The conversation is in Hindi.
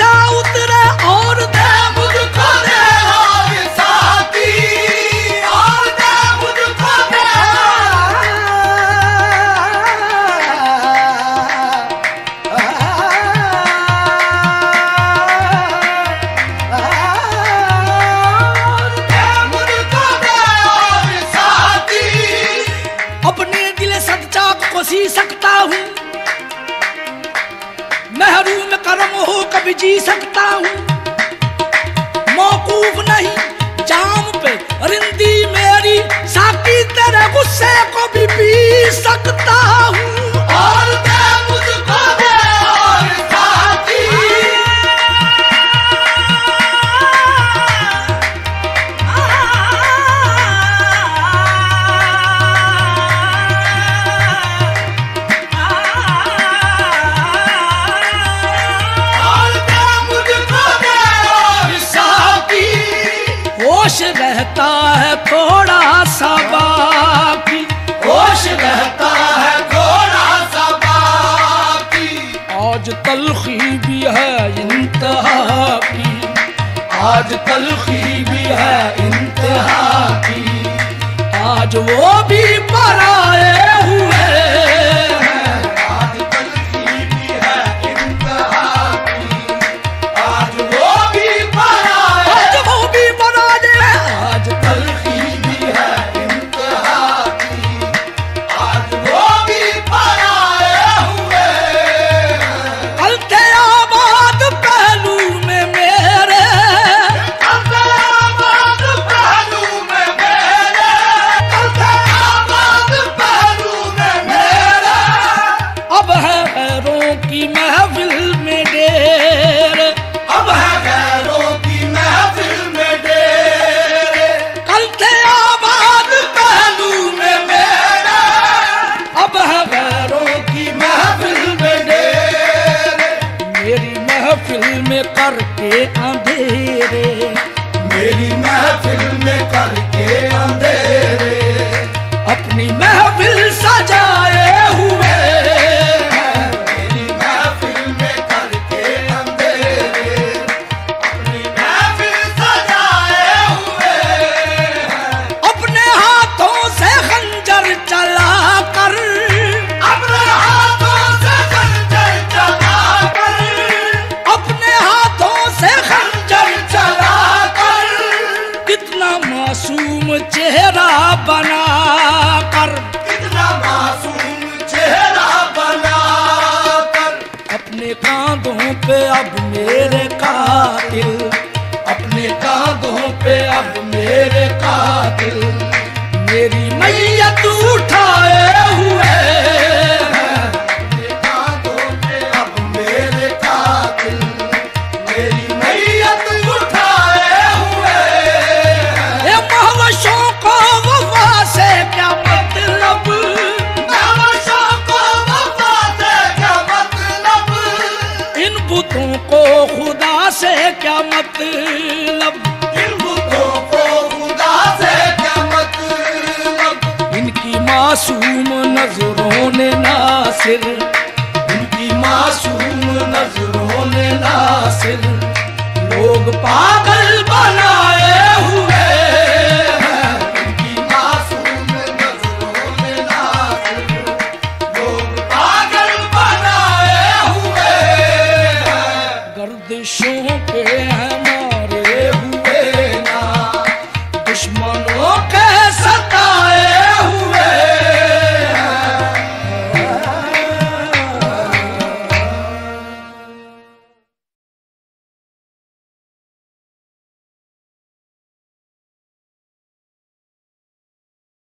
खर्चा उतरे और दे मुझको दे और साथी, और दे मुझको दे। अपने दिल सच्चाक को सी सकता हूँ, महरूम करम हो कभी जी सकता हूँ। मौकूफ नहीं जाम पे रिंदी मेरी, साकी तेरे गुस्से को भी पी सकता हूँ। और दे मुझको दे और साथी, होश रहता है थोड़ा सा बाकी, होश रहता है थोड़ा सा बाकी। आज तलखी भी है इंतहा की, आज तलखी भी है इंतहा की। आज वो भी पराए हुए हैं, आज तलखी भी है इंतहा की। आज वो भी पराए, आज वो भी पराए, आज तलखी भी है इंतहा की। आज वो भी पराए हुए हैं। कल थे आबाद पहलू में मेरे, कल थे आबाद पहलू में मेरे, कल थे आबाद पहलू में मेरे। अब है गैरों की महफिल में डेर, अब है गैरों की महफिल में डेर। कल थे आबाद पहलू में मेरे, अब है गैरों की महफिल में डेर। मेरी महफिल में करके अंधेरे, मेरी महफिल में करके अंधेरे। अपनी महफिल सजाए हुए हैं, मेरी महफिल में करके अंधेरे। अपनी महफिल सजाए हुए हैं। अपने हाथों से खंजर चला कर, अपने हाथों से खंजर चला कर, अपने हाथों से खंजर चला कर। कितना मासूम चेहरा बना कर, कितना मासूम चेहरा बना कर। अपने कांधों पे अब मेरे कातिल, अपने कांधों पे अब मेरे कातिल। मेरी मैयत उठाए हुए हैं, अपने कांधों पे अब मेरे कातिल। मेरी मैयत उठाए हुए हैं। ये महवशों को वफा से क्या मतलब, महवशों को वफा से क्या मतलब। इन बुतों को खुदा से क्या मतलब, इन बुतों को खुदा से क्या मतलब। इनकी मासूम नजरों ने नासिर, इनकी मासूम नजरों ने नासिर। लोग पागल बनाए हुए हैं, इनकी मासूम नजरों ने नासिर। लोग पागल बनाए हुए हैं। गर्दिशों